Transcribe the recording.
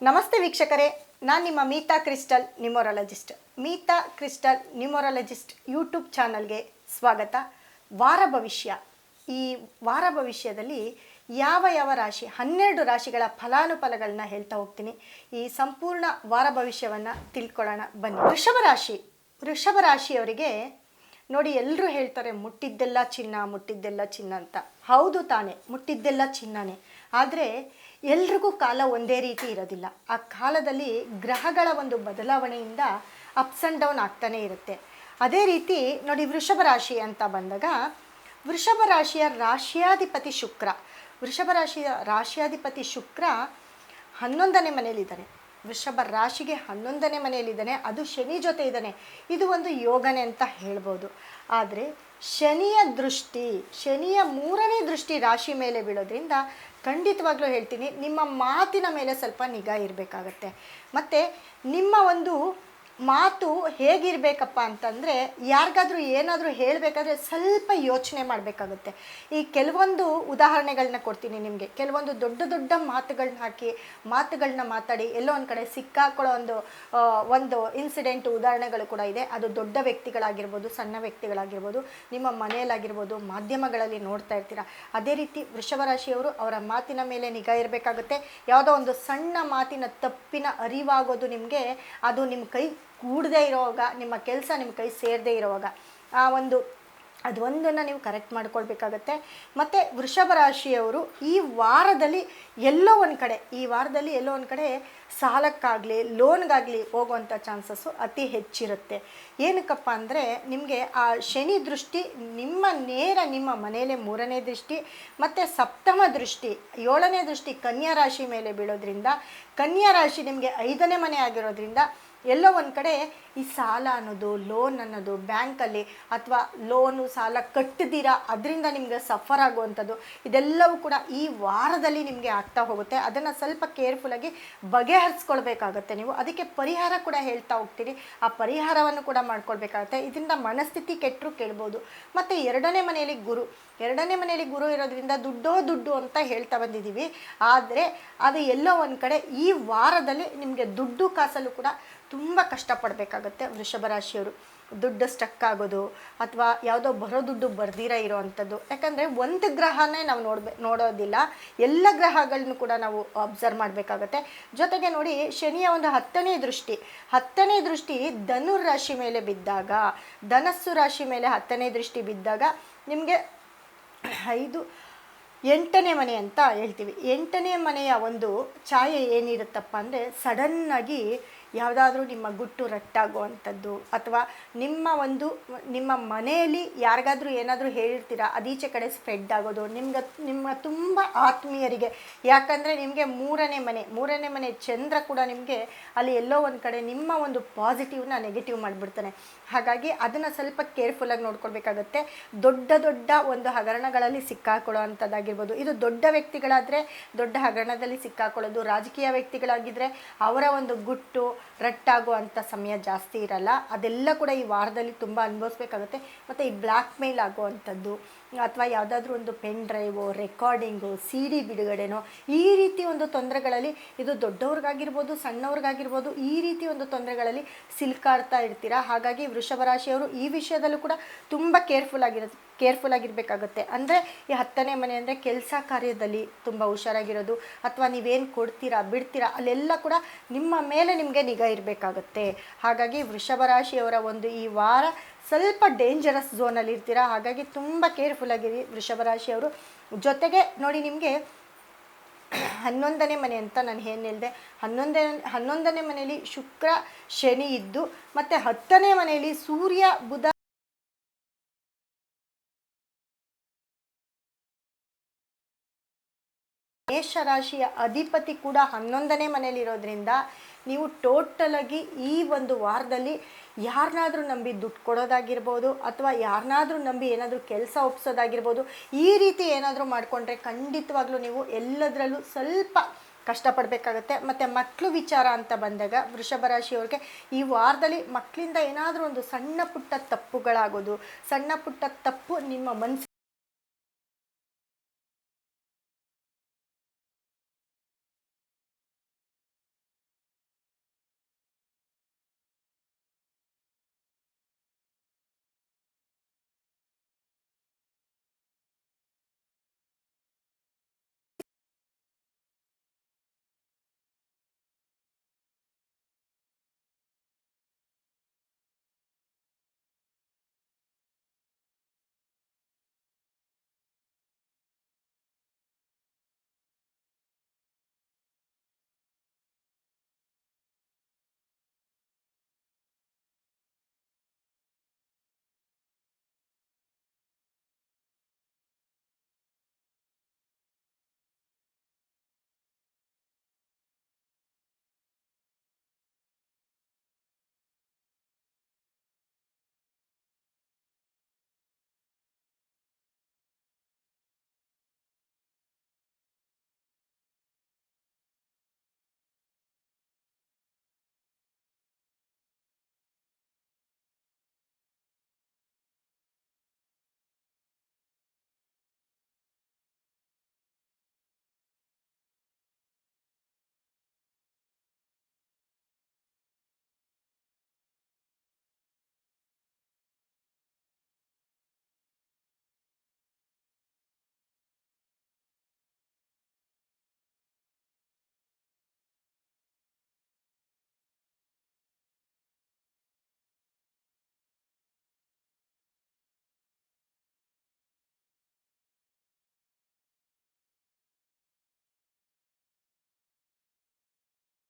ನಮಸ್ತೆ ವೀಕ್ಷಕರೇ, ನಾನು ನಿಮ್ಮ Meeta crystal numerologist. Meeta crystal numerologist YouTube ಚಾನಲ್ಗೆ ಸ್ವಾಗತ. ವಾರ ಭವಿಷ್ಯ. ಈ ವಾರ ಭವಿಷ್ಯದಲ್ಲಿ ಯಾವ ರಾಶಿ 12 ರಾಶಿಗಳ ಫಲಾನುಫಲಗಳನ್ನ ಹೇಳ್ತಾ ಹೋಗ್ತೀನಿ. ಈ ಸಂಪೂರ್ಣ ವಾರ ಭವಿಷ್ಯವನ್ನು ತಿಳ್ಕೊಳ್ಳೋಣ ಬನ್ನಿ. ವೃಷಭ ರಾಶಿಯವರಿಗೆ ನೋಡಿ, ಎಲ್ಲರೂ ಹೇಳ್ತಾರೆ ಮುಟ್ಟಿದ್ದೆಲ್ಲ ಚಿನ್ನ ಅಂತ. ಹೌದು ತಾನೆ, ಮುಟ್ಟಿದ್ದೆಲ್ಲ ಚಿನ್ನನೇ. ಆದರೆ ಎಲ್ರಿಗೂ ಕಾಲ ಒಂದೇ ರೀತಿ ಇರೋದಿಲ್ಲ. ಆ ಕಾಲದಲ್ಲಿ ಗ್ರಹಗಳ ಒಂದು ಬದಲಾವಣೆಯಿಂದ ಅಪ್ಸ್ ಆ್ಯಂಡ್ ಡೌನ್ ಆಗ್ತಾನೆ ಇರುತ್ತೆ. ಅದೇ ರೀತಿ ನೋಡಿ, ವೃಷಭ ರಾಶಿ ಅಂತ ಬಂದಾಗ ವೃಷಭ ರಾಶಿಯ ರಾಶಿಯಾಧಿಪತಿ ಶುಕ್ರ. ವೃಷಭ ರಾಶಿಯ ರಾಶಿಯಾಧಿಪತಿ ಶುಕ್ರ 11ನೇ ಮನೆಯಲ್ಲಿದ್ದಾನೆ. ವೃಷಭ ರಾಶಿಗೆ 11ನೇ ಮನೆಯಲ್ಲಿದ್ದಾನೆ. ಅದು ಶನಿ ಜೊತೆ ಇದ್ದಾನೆ. ಇದು ಒಂದು ಯೋಗನೆ ಅಂತ ಹೇಳ್ಬೋದು. ಆದರೆ ಶನಿಯ 3ನೇ ದೃಷ್ಟಿ ರಾಶಿ ಮೇಲೆ ಬೀಳೋದ್ರಿಂದ ಖಂಡಿತವಾಗ್ಲೂ ಹೇಳ್ತೀನಿ, ನಿಮ್ಮ ಮಾತಿನ ಮೇಲೆ ಸ್ವಲ್ಪ ನಿಗಾ ಇರಬೇಕಾಗತ್ತೆ. ಮತ್ತು ನಿಮ್ಮ ಒಂದು ಮಾತು ಹೇಗಿರಬೇಕಪ್ಪ ಅಂತಂದರೆ, ಯಾರಿಗಾದ್ರೂ ಏನಾದರೂ ಹೇಳಬೇಕಾದ್ರೆ ಸ್ವಲ್ಪ ಯೋಚನೆ ಮಾಡಬೇಕಾಗುತ್ತೆ. ಈ ಕೆಲವೊಂದು ಉದಾಹರಣೆಗಳನ್ನ ಕೊಡ್ತೀನಿ ನಿಮಗೆ. ಕೆಲವೊಂದು ದೊಡ್ಡ ಮಾತುಗಳನ್ನ ಹಾಕಿ ಮಾತಾಡಿ ಎಲ್ಲೋ ಒಂದು ಕಡೆ ಸಿಕ್ಕಾಕೊಳ್ಳೋ ಒಂದು ಇನ್ಸಿಡೆಂಟ್ ಉದಾಹರಣೆಗಳು ಕೂಡ ಇದೆ. ಅದು ದೊಡ್ಡ ವ್ಯಕ್ತಿಗಳಾಗಿರ್ಬೋದು, ಸಣ್ಣ ವ್ಯಕ್ತಿಗಳಾಗಿರ್ಬೋದು, ನಿಮ್ಮ ಮನೆಯಲ್ಲಾಗಿರ್ಬೋದು, ಮಾಧ್ಯಮಗಳಲ್ಲಿ ನೋಡ್ತಾ ಇರ್ತೀರ. ಅದೇ ರೀತಿ ವೃಷಭ ರಾಶಿಯವರು ಅವರ ಮಾತಿನ ಮೇಲೆ ನಿಗಾ ಇರಬೇಕಾಗುತ್ತೆ. ಯಾವುದೋ ಒಂದು ಸಣ್ಣ ಮಾತಿನ ತಪ್ಪಿನ ಅರಿವಾಗೋದು ನಿಮಗೆ, ಅದು ನಿಮ್ಮ ಕೈ ಕೂಡದೇ ಇರೋವಾಗ, ನಿಮ್ಮ ಕೆಲಸ ನಿಮ್ಮ ಕೈ ಸೇರದೇ ಇರೋವಾಗ ಅದು ಒಂದನ್ನು ನೀವು ಕರೆಕ್ಟ್ ಮಾಡ್ಕೊಳ್ಬೇಕಾಗತ್ತೆ. ಮತ್ತು ವೃಷಭ ರಾಶಿಯವರು ಈ ವಾರದಲ್ಲಿ ಎಲ್ಲೋ ಒಂದು ಕಡೆ ಸಾಲಕ್ಕಾಗಲಿ ಲೋನ್ಗಾಗಲಿ ಹೋಗುವಂಥ ಚಾನ್ಸಸ್ಸು ಅತಿ ಹೆಚ್ಚಿರುತ್ತೆ. ಏನಕ್ಕಪ್ಪ ಅಂದರೆ, ನಿಮಗೆ ಆ ಶನಿ ದೃಷ್ಟಿ ನಿಮ್ಮ ಮನೆಯಲ್ಲೇ 3ನೇ ದೃಷ್ಟಿ ಮತ್ತು ಸಪ್ತಮ ದೃಷ್ಟಿ 7ನೇ ದೃಷ್ಟಿ ಕನ್ಯಾ ರಾಶಿ ಮೇಲೆ ಬೀಳೋದ್ರಿಂದ, ಕನ್ಯಾ ರಾಶಿ ನಿಮಗೆ 5ನೇ ಮನೆ ಆಗಿರೋದ್ರಿಂದ ಎಲ್ಲೋ ಒಂದು ಕಡೆ ಈ ಸಾಲ ಅನ್ನೋದು, ಲೋನ್ ಅನ್ನೋದು, ಬ್ಯಾಂಕಲ್ಲಿ ಅಥವಾ ಲೋನು ಸಾಲ ಕಟ್ಟದಿರ ಅದರಿಂದ ನಿಮಗೆ ಸಫರ್ ಆಗುವಂಥದ್ದು, ಇದೆಲ್ಲವೂ ಕೂಡ ಈ ವಾರದಲ್ಲಿ ನಿಮಗೆ ಆಗ್ತಾ ಹೋಗುತ್ತೆ. ಅದನ್ನು ಸ್ವಲ್ಪ ಕೇರ್ಫುಲ್ಲಾಗಿ ಬಗೆಹರಿಸ್ಕೊಳ್ಬೇಕಾಗತ್ತೆ ನೀವು. ಅದಕ್ಕೆ ಪರಿಹಾರ ಕೂಡ ಹೇಳ್ತಾ ಹೋಗ್ತೀರಿ. ಆ ಪರಿಹಾರವನ್ನು ಕೂಡ ಮಾಡ್ಕೊಳ್ಬೇಕಾಗತ್ತೆ. ಇದರಿಂದ ಮನಸ್ಥಿತಿ ಕೆಟ್ಟರು ಕೇಳ್ಬೋದು. ಮತ್ತು 2ನೇ ಮನೆಯಲ್ಲಿ ಗುರು ಇರೋದ್ರಿಂದ ದುಡ್ಡು ಅಂತ ಹೇಳ್ತಾ ಬಂದಿದ್ದೀವಿ. ಆದರೆ ಅದು ಎಲ್ಲೋ ಒಂದು ಕಡೆ ಈ ವಾರದಲ್ಲಿ ನಿಮಗೆ ದುಡ್ಡು ಕಾಸಲು ಕೂಡ ತುಂಬ ಕಷ್ಟಪಡಬೇಕಾಗತ್ತೆ. ವೃಷಭ ರಾಶಿಯವರು ದುಡ್ಡು ಸ್ಟಕ್ ಆಗೋದು ಅಥವಾ ಯಾವುದೋ ಬರೋ ದುಡ್ಡು ಬರ್ದಿರ ಇರೋ ಅಂಥದ್ದು. ಯಾಕಂದರೆ ಒಂದು ಗ್ರಹನೇ ನಾವು ನೋಡೋದಿಲ್ಲ, ಎಲ್ಲ ಗ್ರಹಗಳನ್ನು ಕೂಡ ನಾವು ಅಬ್ಸರ್ವ್ ಮಾಡಬೇಕಾಗತ್ತೆ. ಜೊತೆಗೆ ನೋಡಿ, ಶನಿಯ ಒಂದು 10ನೇ ದೃಷ್ಟಿ ಧನುರಾಶಿ ಮೇಲೆ ಬಿದ್ದಾಗ, ಧನಸ್ಸು ರಾಶಿ ಮೇಲೆ 10ನೇ ದೃಷ್ಟಿ ಬಿದ್ದಾಗ ನಿಮಗೆ 8ನೇ ಮನೆ ಅಂತ ಹೇಳ್ತೀವಿ. 8ನೇ ಮನೆಯ ಒಂದು ಛಾಯೆ ಏನಿರುತ್ತಪ್ಪ ಅಂದರೆ, ಸಡನ್ನಾಗಿ ಯಾವುದಾದ್ರೂ ನಿಮ್ಮ ಗುಟ್ಟು ರಟ್ಟಾಗುವಂಥದ್ದು, ಅಥವಾ ನಿಮ್ಮ ಮನೆಯಲ್ಲಿ ಯಾರಿಗಾದ್ರೂ ಏನಾದರೂ ಹೇಳಿರ್ತೀರ, ಅದೀಚೆ ಕಡೆ ಸ್ಪ್ರೆಡ್ ಆಗೋದು ನಿಮ್ಮ ತುಂಬ ಆತ್ಮೀಯರಿಗೆ. ಯಾಕಂದರೆ ನಿಮಗೆ 3ನೇ ಮನೆ ಚಂದ್ರ ಕೂಡ ನಿಮಗೆ ಅಲ್ಲಿ ಎಲ್ಲೋ ಒಂದು ಕಡೆ ನಿಮ್ಮ ಒಂದು ಪಾಸಿಟಿವ್ನ ನೆಗೆಟಿವ್ ಮಾಡಿಬಿಡ್ತಾನೆ. ಹಾಗಾಗಿ ಅದನ್ನು ಸ್ವಲ್ಪ ಕೇರ್ಫುಲ್ಲಾಗಿ ನೋಡ್ಕೊಳ್ಬೇಕಾಗತ್ತೆ. ದೊಡ್ಡ ಒಂದು ಹಗರಣಗಳಲ್ಲಿ ಸಿಕ್ಕಾಕೊಳ್ಳೋ ಅಂಥದ್ದಾಗಿರ್ಬೋದು. ಇದು ದೊಡ್ಡ ವ್ಯಕ್ತಿಗಳಾದರೆ ದೊಡ್ಡ ಹಗರಣದಲ್ಲಿ ಸಿಕ್ಕಾಕೊಳ್ಳೋದು. ರಾಜಕೀಯ ವ್ಯಕ್ತಿಗಳಾಗಿದ್ದರೆ ಅವರ ಒಂದು ಗುಟ್ಟು ರಟ್ಟಾಗುವಂಥ ಸಮಯ ಜಾಸ್ತಿ ಇರಲ್ಲ. ಅದೆಲ್ಲ ಕೂಡ ಈ ವಾರದಲ್ಲಿ ತುಂಬ ಅನುಭವಿಸ್ಬೇಕಾಗುತ್ತೆ. ಮತ್ತು ಈ ಬ್ಲ್ಯಾಕ್ ಮೇಲ್ ಆಗುವಂಥದ್ದು, ಅಥವಾ ಯಾವುದಾದ್ರೂ ಒಂದು ಪೆನ್ ಡ್ರೈವು, ರೆಕಾರ್ಡಿಂಗು, CD ಬಿಡುಗಡೆನೋ, ಈ ರೀತಿ ಒಂದು ತೊಂದರೆಗಳಲ್ಲಿ, ಇದು ದೊಡ್ಡವ್ರಿಗಾಗಿರ್ಬೋದು ಸಣ್ಣವ್ರಿಗಾಗಿರ್ಬೋದು, ಈ ರೀತಿ ಒಂದು ತೊಂದರೆಗಳಲ್ಲಿ ಸಿಲ್ಕಾಡ್ತಾ ಇರ್ತೀರ. ಹಾಗಾಗಿ ವೃಷಭ ರಾಶಿಯವರು ಈ ವಿಷಯದಲ್ಲೂ ಕೂಡ ತುಂಬ ಕೇರ್ಫುಲ್ ಆಗಿರಬೇಕಾಗುತ್ತೆ. ಅಂದರೆ ಈ 10ನೇ ಮನೆ ಅಂದರೆ ಕೆಲಸ ಕಾರ್ಯದಲ್ಲಿ ತುಂಬ ಹುಷಾರಾಗಿರೋದು, ಅಥವಾ ನೀವೇನು ಕೊಡ್ತೀರಾ ಬಿಡ್ತೀರಾ ಅಲ್ಲೆಲ್ಲ ಕೂಡ ನಿಮ್ಮ ಮೇಲೆ ನಿಮಗೆ ನಿಗಾ ಇರಬೇಕಾಗುತ್ತೆ. ಹಾಗಾಗಿ ವೃಷಭ ರಾಶಿಯವರ ಒಂದು ಈ ವಾರ ಸ್ವಲ್ಪ ಡೇಂಜರಸ್ ಝೋನಲ್ಲಿ ಇರ್ತೀರಾ. ಹಾಗಾಗಿ ತುಂಬ ಕೇರ್ಫುಲ್ಲಾಗಿರಿ ವೃಷಭ ರಾಶಿಯವರು. ಜೊತೆಗೆ ನೋಡಿ, ನಿಮಗೆ 11ನೇ ಮನೆ ಅಂತ ನಾನು ಏನು ಹೇಳಿದೆ, 11ನೇ ಮನೆಯಲ್ಲಿ ಶುಕ್ರ ಶನಿ ಇದ್ದು, ಮತ್ತು 10ನೇ ಮನೆಯಲ್ಲಿ ಸೂರ್ಯ ಬುಧ ಮೇಷರಾಶಿಯ ಅಧಿಪತಿ ಕೂಡ 11ನೇ ಮನೆಯಲ್ಲಿರೋದ್ರಿಂದ ನೀವು ಟೋಟಲಾಗಿ ಈ ಒಂದು ವಾರದಲ್ಲಿ ಯಾರನ್ನಾದ್ರೂ ನಂಬಿ ದುಡ್ಡು ಕೊಡೋದಾಗಿರ್ಬೋದು, ಅಥವಾ ಯಾರನ್ನಾದ್ರೂ ನಂಬಿ ಏನಾದರೂ ಕೆಲಸ ಒಪ್ಸೋದಾಗಿರ್ಬೋದು, ಈ ರೀತಿ ಏನಾದರೂ ಮಾಡಿಕೊಂಡ್ರೆ ಖಂಡಿತವಾಗ್ಲೂ ನೀವು ಎಲ್ಲದರಲ್ಲೂ ಸ್ವಲ್ಪ ಕಷ್ಟಪಡಬೇಕಾಗತ್ತೆ. ಮತ್ತು ಮಕ್ಕಳು ವಿಚಾರ ಅಂತ ಬಂದಾಗ ವೃಷಭ ರಾಶಿಯವ್ರಿಗೆ ಈ ವಾರದಲ್ಲಿ ಮಕ್ಕಳಿಂದ ಏನಾದರೂ ಒಂದು ಸಣ್ಣ ಪುಟ್ಟ ತಪ್ಪುಗಳಾಗೋದು, ಸಣ್ಣ ಪುಟ್ಟ ತಪ್ಪು ನಿಮ್ಮ ಮನಸ್ಸಿಗೆ